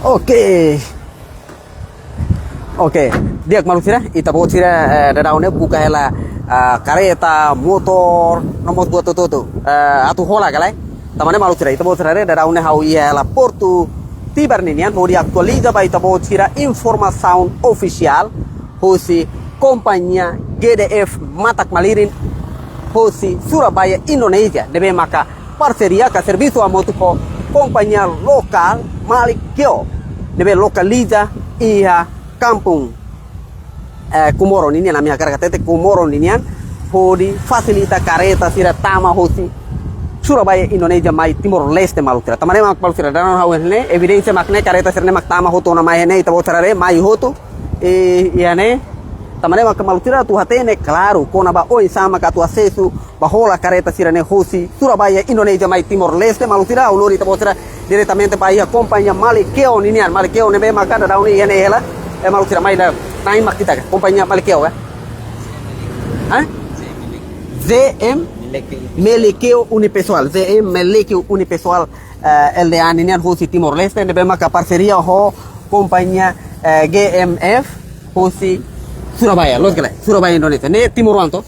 Oke. Oke, dia kemalu sira, ita bawa sira dadaune buka hela kereta, motor, nomor buat tu. Atu hola kalai. Tamane malu sira, ita bawa sira dadaune hau ia la portu tibar ninian, mau diaktualiza ba ita bawa sira informação oficial, hosi kompannya GDF Matak Malirin, hosi Surabaya Indonesia, debe maka parceria ka serviço a moto ko kompannya lokal Malikio, debe localiza ia kampung Kumoron ini namanya karakter Kumoron ini hodi fasilita kareta sira tama hosi Surabaya Indonesia mai Timor Leste malutira tamane mak malutira dan hawene evidencia makne kareta sirne mak tama hoto na mai ne tabo sarare mai hoto iane tamane mak malutira tu hatene claro kona ba oi sama ka tu acesso bahola kareta sirne hosi Surabaya Indonesia mai Timor Leste malutira ulori tabo sira diretamente para a companhia Malikeo ini Malikeo ne be maka da dauni iane hela malu tidak main dah naik mak kita kan kompanya Malikeo ZM Malikeo Unipessoal ZM Malikeo Unipessoal LDA ini hosi Timor Leste ne maka parceria ho kompanya GMF hosi Surabaya los kala Surabaya Indonesia ne Timoruan toh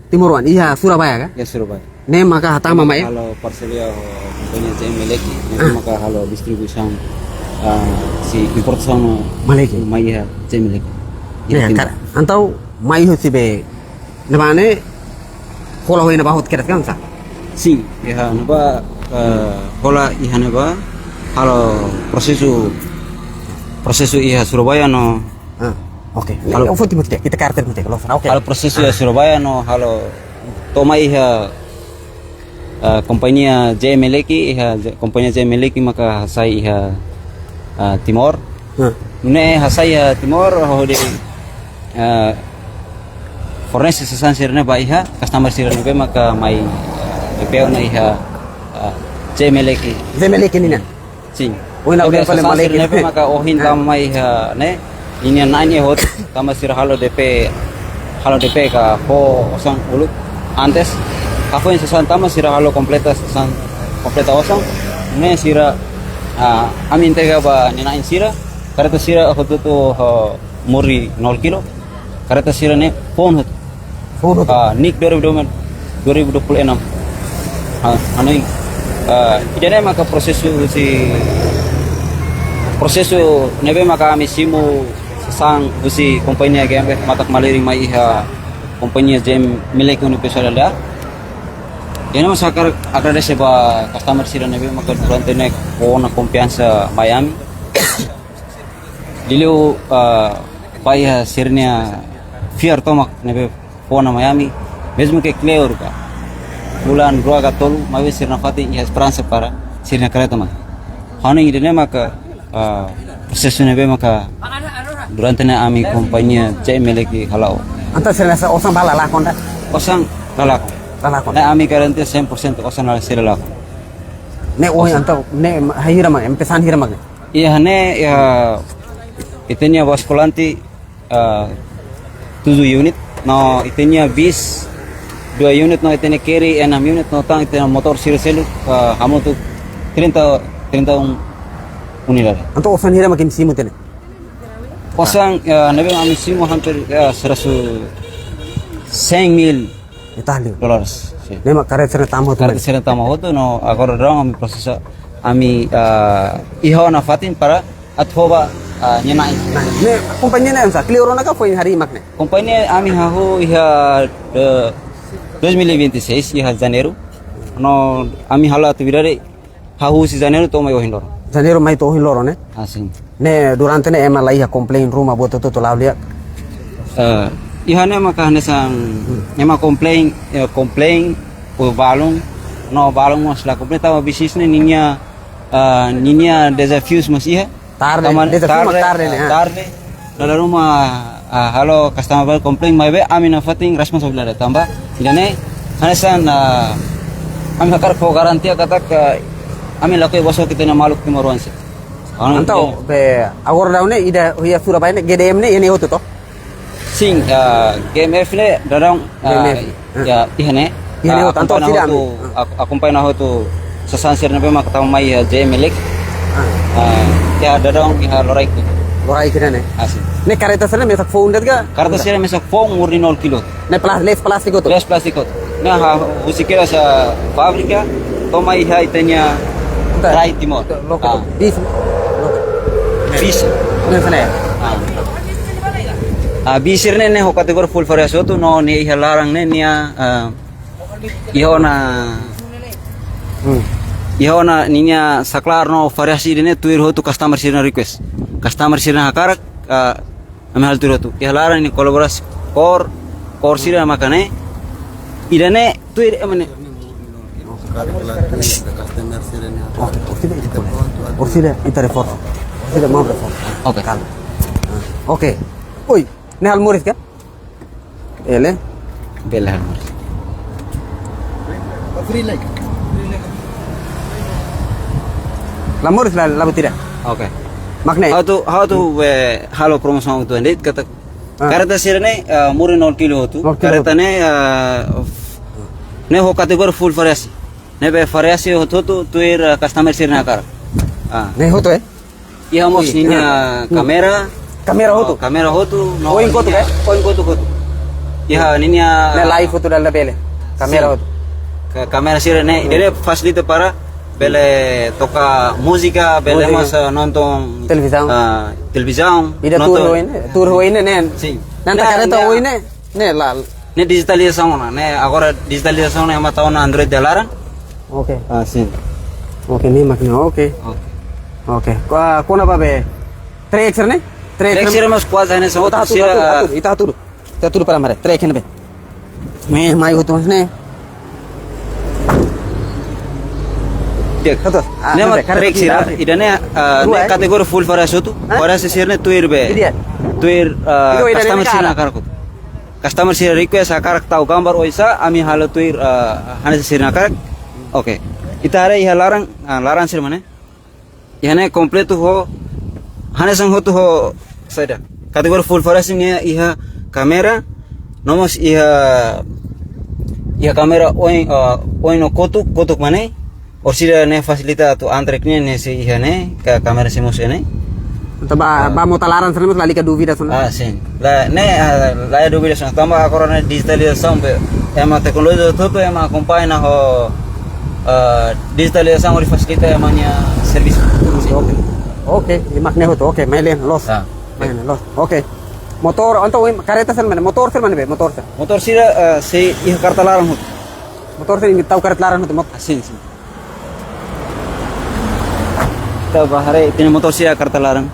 Timoruan iya Surabaya kan ya Surabaya ne maka hatama mai kalau parceria kompanya ZM Malikeo maka kalau distribution si importação Maliki Maya Jemilek. Ya kan antau mai hosi be namane hola hoina bahut kerat kan sa Si ya naba hola ihane ba halo prosesu iya Surabaya no oke kalau foto mesti kita karakter mesti kalau oke halo prosesu ya Surabaya no halo toma iha kompannya Jemileki iha kompannya Jemileki maka saya iha Timor, ne hasaya Timor hode fornece sesan sirne ba iha customer sirne be maka mai DPO na iha Zemeleki ini sing oina udah paling maleki ne be maka ohin tam mai iha ne ini nanya hot tama sir halo DP ka ho osang ulut antes kafo sesan tama sir halo kompleta osang ne sira amin tega ba ninain sira kareta sira hoto to muri 0 kilo kareta sira ne phone nik 2026 anoi idane maka prosesu nebe maka ami simu sang usi kompanya GMF Matak Maliring mai iha kompanya Jem Milik Unipessoal da yana masakar agrade seba customer sira nebe maka durante ne ona confiança Miami diliu paya sirnya fiar tomak nebe ona Miami mesmo que clear ka bulan roa gatol mawe sirna fati ya esperança para sirnya kereta mak hane idene maka prosesu nebe maka durante ne ami kompanya Jemileki halau anta sirna osang bala la konda osang lalak na ami garanti 100% osan ala sira la ne ohi anta ne hira mag empesan hira mag iya ne ya itenya baskulanti 7 unit no itenya bis 2 unit no itenya carry 6 unit no tang itenya motor sira selu hamo tu 30 unidad anta osan hira makin simu tene osang nebe ami simu hampir 100,000 Itali dollars. Nema kareta sirna tama hoto no agora drang ami proseso ami iho na fatin para athoba nyenai. Nah, ne kompanya ne ansa clear na ka foi hari makne. Kompanya ami haho iha 2026 iha janeiro. No ami hala tu virare haho si janeiro to mai ohin loro. Janeiro mai to ohin loro ne. Asin. Ne durante ne ema la iha complain rumah buat to lavlia. Ihane maka hanesan ema complain o balong no balong mas la completa wa bisnis ne ninya desafios mas iha tarde dalam rumah halo customer complain mai be amina fating responsibility tamba idane hanesan ami hakar ko garantia kata ka ami lakoi boso kita na maluk Timoruan se antau be agora daune ida huya Surabaya ne GDM ne ini hoto to sing GMF ne darang ya ihane akumpai na ho tu sasansir na be makatama mai Jemilek Ya dadong iha lorai itu. Lorai kira ne. Asin. Ne kareta sana mesak phone dat ga. Karena sih mesak fong murni 0 kilo. Ne plastik itu. Les plastikot. Nah, usikira sa fabrika, toma iha itanya rai timor. Loko. Bis. Bis. Ne sana ya. Bisir ne ho kategori full variasi tu no ne iha larang ne nia ihona ninya saklar no variasi dene tuir ho tu customer sirna request. Customer sirna hakarak ame hal tuir tu. Iha larang ni kolaborasi kor sirna makane idane tuir emane Orsida itare foto. Orsida mau foto. Oke. Oke. Oi, ne hal murid ka? Ele. Bela. La murid la betida. Oke. Makne. How to halo promotion tu ndit kata kareta sirne muri 0 kilo tu. Kareta ne ho kategori full variasi. Ne be variasi ho tu tuir customer sirna kar. Ne ho to Iha mos ninya kamera. Kamera ho to. Kamera ho tu. Oin ko tu Oin ko tu. Iha ninya ne live foto dalla bele. Kamera ho to. Kamera sirne ide facilita para bele toka musika, bele mas nonton televisão. Ida tour hoine ne. Sim. Nanta kareta hoine ne la. Ne digitalização ne agora digitalização ne mata on Android de larang. Oke. Sim. Oke ni makna oke. Oke. Kona babe. 3x ne? 3x mas quase ne são outra sira. Ita tudo para mare. 3x ne be. Me mai hoto ne. Dek. Ne ma 3x sira. Idane ne kategori full variasi tu. Variasi sirne tuir be. Tuir customer sira karakut. Customer sira request akarak tahu gambar oisa ami halo tuir hanes sira karak. Oke. Itare iha larang sir mane. Ihane kompleto ho hanes sang ho tu ho sada. Kategori full variasi ne iha kamera nomos iha kamera oin no kotuk mane. Orsida ne facilita tu antreknya ne si ihane ka kamera simus ne. Ba mo talaran sir lali ka duvida sona. Sim. La duvida sona tamba agora digitalização be. Ema tecnologia todo ema acompanha ho digitalização ori facilita emanya serviço. Oke, makne ho to. Oke, mailen los. Mailen los. Oke. Motor anto kareta sir mane motor sir mane be motor sir. Motor sira si iha karta larang ho. Motor sir ingin tahu kareta larang ho motor. Sim. Kita bahare ini motor sira karta larang.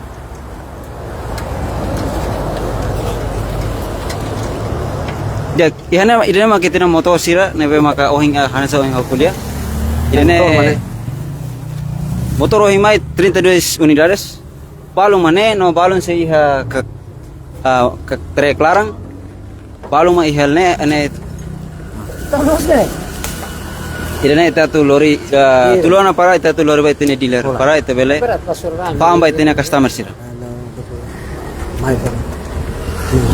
Jak, ihane maka kita motor sira nebe maka ohing hanasa ohing kuliah. Ihane motor ohing mai 32 unidades. Balung mane no balung se iha ke trek larang. Balung ma ihalne ane Irene ita tu lori tulona para ita tu lori baitene dealer para ita bele pam baitene customer sira.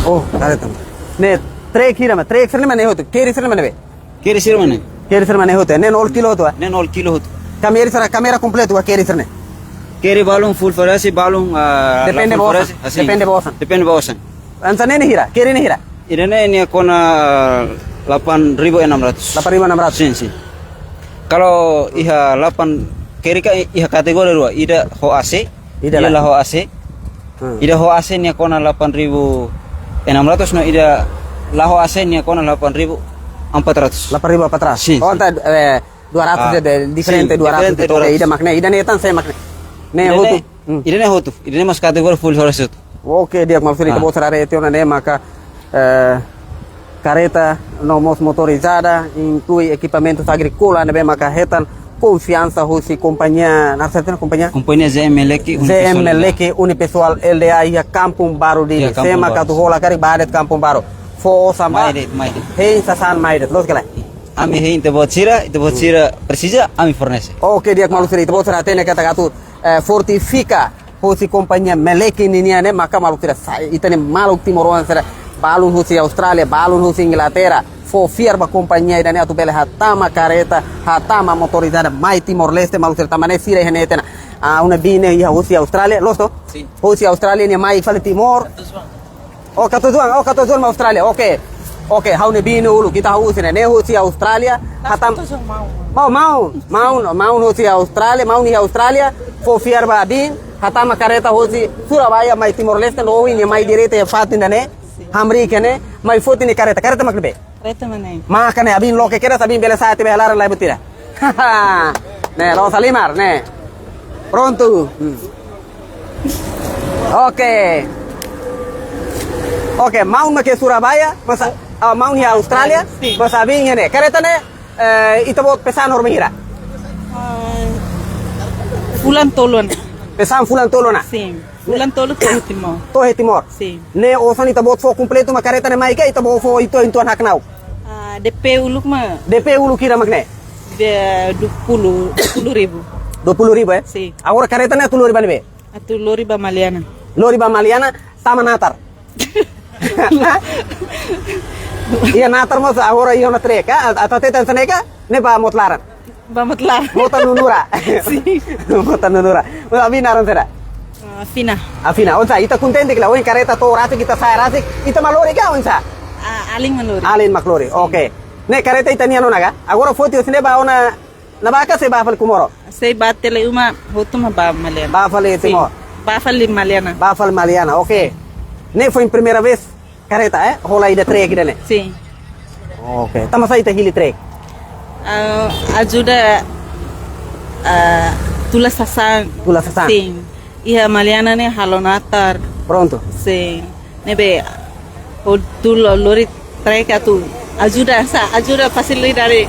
Oh, kareta. Ne trek hira ma trek sir mane hoto. Keri sir mane be. Keri sir mane. Keri sir mane hoto. Ne 0 kilo hoto. Ne 0 kilo hoto. Kamera completo wa keri sir ne. Keri balung full variasi balung depende bosan. Depende bosan. Ansa ne hira. Keri ne hira. Irene ini kona 8.600. 8.600. Sim. Kalau iha 8 keri ka iha kategori dua ida ho AC ida lah ho AC ida ho AC nya kona 8.600 no ida lah ho AC nya kona 8.400 8.400 oh anta 200 de diferente 200 ida makna ida ne tan saya makna ne hotu ida ne hotu ida ne mas kategori full horse oke dia maksudnya itu bosar area ona ne maka carreta nomos motorizada inclui equipamentos agrícolas nebe maka hetan confiança hosi companhia na certa companhia ZMLK Unipessoal LDA ia Kampung Baru di se maka tu hola kari badet Kampung Baru fo sama hei sasan maidet los kala ami hei te botira precisa ami fornece oke dia malu seri te botira tene kata katu fortifica hosi companhia meleki niniane maka malu tira itane malu timoron sera balun husi Australia, balun husi Inglaterra, fo firma companhia idane atu bele hatama careta, hatama motorizada mai Timor Leste malu ser tamane sire henetena. una bine ia hosi Australia, losto? Sim. Hosi Australia ni mai fale Timor. Oh katuzuan ma Australia. Oke. Oke, haune bine ulu kita hosi ne hosi Australia. Hatam mau hosi Australia, mau ni Australia. Fo fiar ba bin, hatam kareta hosi Surabaya mai Timor Leste no ini mai direte ya fatin ne. Hamri kene mai foti ni kareta makbe. Kereta mana? Makanya abin lo que quieras abin bela saat tiba halar la butira. Ne lo salimar ne. Pronto. Oke. Oke, mau ke Surabaya, masa mau ni Australia, Sí. masa abin ne. Kereta ne itu buat pesan hormira. Fulan Tolon. Pesan fulan tolona. Sim. Fulan Tolon ke Timor. Tohe Timor. Sim. Ne osan itu buat fo completo ma kereta ne mai ke itu buat fo itu intuan hak nau. DP uluk mah DP ulu kira makne. dia 20 ribu. 20.000 ya? Si. Agora kereta ne 10.000 ne be. Atau lori ba Maliana. Lori ba Maliana sama natar. Iya natar mo sa agora iyo na treka atau tetan saneka ne ba motlaran. Ba matlar. Mota nunura. Si. Mota nunura. Mo abi naran sera. Fina. Afina, onsa ita contente kila oin kareta to rati kita saya rati ita malori ka onsa. Aling malori. Alin maklori. Oke. Ne kareta ita ni naga. Agora foto sine ba ona nabaka se ba fal kumoro. Sei batele uma hotuma ba Maliana. Ba fal Timor. Ba fali Maliana. Ba fal Maliana. Oke. Ne foi primeira vez kareta hola ida trek ida ne. Sim. Oke. Tama sa ita hili trek. Ajuda tula sasan. Tula sasan. Sim. Iya Maliana ne halonatar. Pronto. Sim. Nebe o tulo lori trek tu ajuda facilitare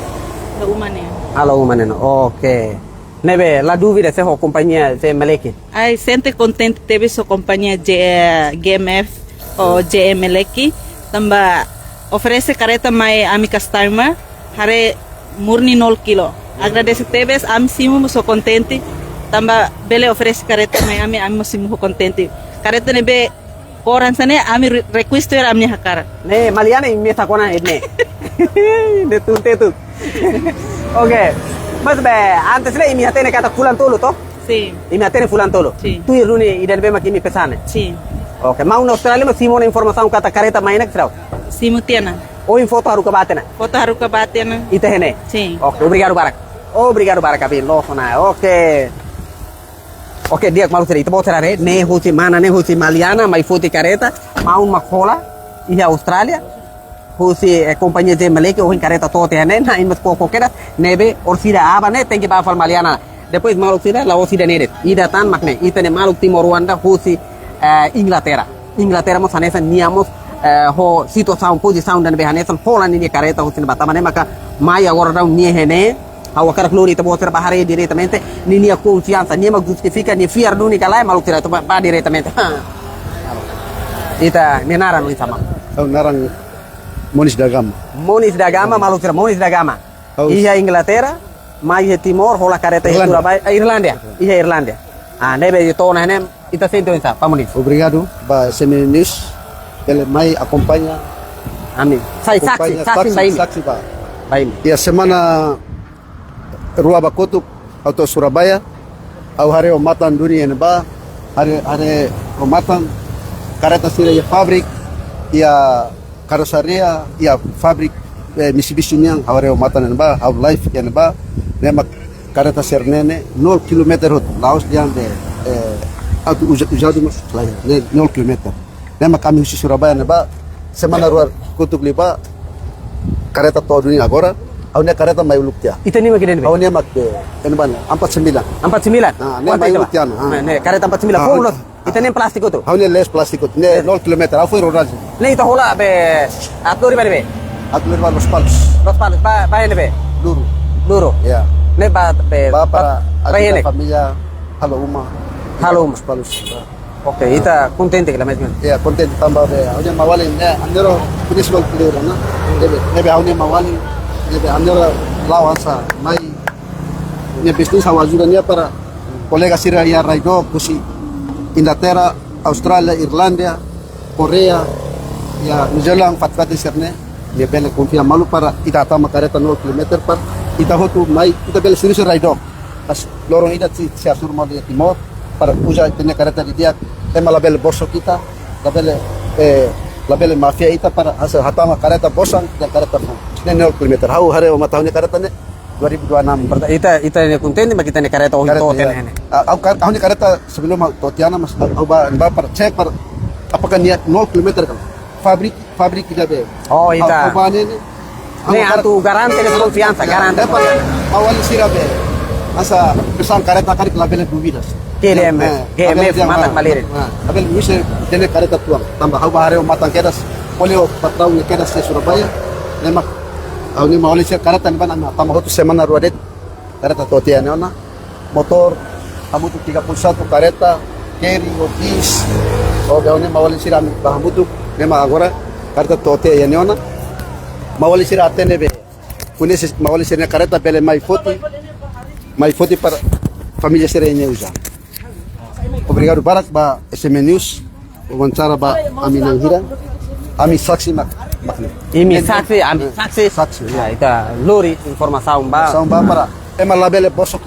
da umane. Halo umaneno. Oke. Nebe la dúvida se ho compañía se Meleki. Ai sente contente teve sua companhia GMF ou GMLeki tamba oferece careta mai amicas timer hare murni 0 kilo. Agradece teves am simu so contente tamba bele oferece careta mai am simu contente. Careta nebe koran sane ami request era amnya hakara. Ne Maliana in mesa kona ne. De tu tetu. Oke. Mas be antes le imi hatene kata fulan tolo to? Sim, Imi hatene fulan tolo. Sì. Tu iruni idan be makimi pesane. sim. Oke, mau na Australia mas simona informação kata kareta mainak trau. Simu tiana. O in foto haru ka batena. Foto haru ka batena. Ita hene. Sim. Oke, obrigado Barak. Obrigado Barak abin lo sona. Oke. Oke, dia malu seri. Itu bawa serare. Ne hosi mana ne hosi Maliana mai foto kareta. Mau makola. Iya Australia. Hosi companhia de Maleke ou em careta tote né na in mas pouco queda nebe orsida aba né tem que ba fal Maliana. Depois malu sira la osida nede. Ida tan makne. Itane malu Timor Rwanda hosi Inglaterra. Inglaterra mo sanesa niamos ho situação posição dan behanesa Holland ni careta hosi batamane maka mai agora dau ni hene ao cara glória tabo ser bahare diretamente ni a confiança ni ma justifica ni fiar duni kala malu sira to ba diretamente. Ita ni nara no sama. Narang Monis da Gama. Monis da Gama, malu sira Monis da Gama. Iya Inglaterra, mai Timor, hola careta Irlanda. Surabaya, Irlandia. Iya Irlandia. Ah, nebe de tona hene, ita sento insa, pamonis. Obrigado. Ba Semene News. Ele mai acompanha. Amin. Sai saksi, saksi baimi. Saksi ba. Baimi. Ya semana Rua Bakotuk atau Surabaya. Au hari omatan dunia ini ba. Hari omatan kareta sira ya fabrik ya karosaria ya fabrik Mitsubishi yang hari omatan ini ba. Au life yang ba. Nemak kareta sernene 0 km hot laos yang de auto usado mas 0 km. Nemak kami di Surabaya ini ba. Semana Rua Bakotuk liba kareta todo dunia agora. Awalnya kareta mai uluktia. Ita ni magina nebe. Awalnya mak ini ban 49. 49. Ah, ne mai uluktian. Ne kareta 49. Ah, Polo. Ita ni plastik itu. Awalnya les plastik ne 0 km. Aku rodas. Ne ita hola be atlori bane be. Aku lewat los palos. Los palos ba nebe. Luru. Luro. Ya. Ne ba be. Para Rayene. familia halo uma. Halo Los palos. Oke, ita contente que la mesma. Ya, konten tambah be. Awalnya mawali ne andero punis gol player na. Nebe awalnya mawali. Nebe andero lawansa mai ne bisnis awajudannya para kolega sira ya raido kusi Inglaterra, Australia, Irlandia, Korea, ya New Zealand, fatfati serne, dia bela confia malu para ita tama kareta 0 km par ita hotu mai ita bela serius raido. as lorong ida se asur de timor para usa tener careta di dia tema la belle borso kita la belle mafia ita para hasil hatama careta bosan dan careta fun ne 0 km hau hare o matahun careta ne 2026 Ita ni kunten makita ni kareta oh to ten hene. Aku ni kareta sebelum Totiana mas aku ba para cek para apakah niat 0 km kan fabrik kita be. Oh ita. Aku ba ni atu garante de confianza, garante. Awal sirabe. Asa pesan kareta karik label duvidas. GMF matan malirin. Abel bisa tener kareta tuang. Tambah aku bahare matan kedas. Polio patrão ni kedas di Surabaya. Lemak au ni mau lihat kareta ni mana tambah satu semana ruadet kareta Totiana ona motor kamu tu 31 kareta carry otis o de oni mau lihat ami kamu tu memang agora kareta Totiana ona mau lihat atene be punis mau lihat kareta pele mai foti para família serenya usa obrigado Barak ba SM News wawancara ba ami nang hira ami saksi mak Imi saksi ya ita lori informação ba para ema labele bosok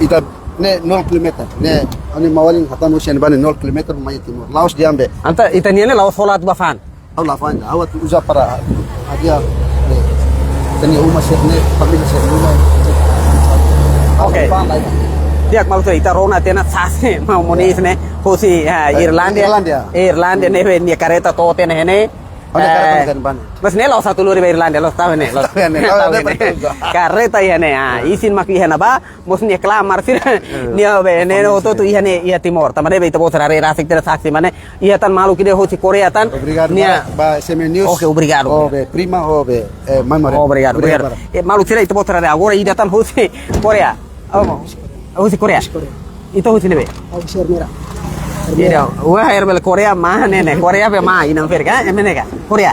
ita ne 0 km ne ani mawalin hatan usian bane 0 km mai timur laos diambe anta ita niane laos folat bafan au lafan awat uza para adia ne tani uma ne família rumah oke Diak mau ita rona tena sase mau monis ne hosi Irlandia ne ni kareta to tena hene mas ne laos satu lori Irlandia laos tahu ne kareta ihane isin mak ihana ba mos ni klamar sir ni be ne oto tu ihane ia timor tamane be to bosara re rasik tera saksi mane ia tan malu kide hosi Korea tan ni ba SM News oke obrigado obe prima obe mamare obrigado malu sira itu bosara re agora ida tan hosi Korea hosi Korea itu hosi nebe Hosi Armera. Iya, wah herbal Korea mah nene Korea pe mah inang verga emene ka Korea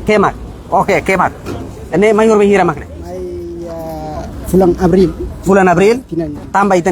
kemak oke kemak ini mayor behira makne Bulan April. bulan April tambah itu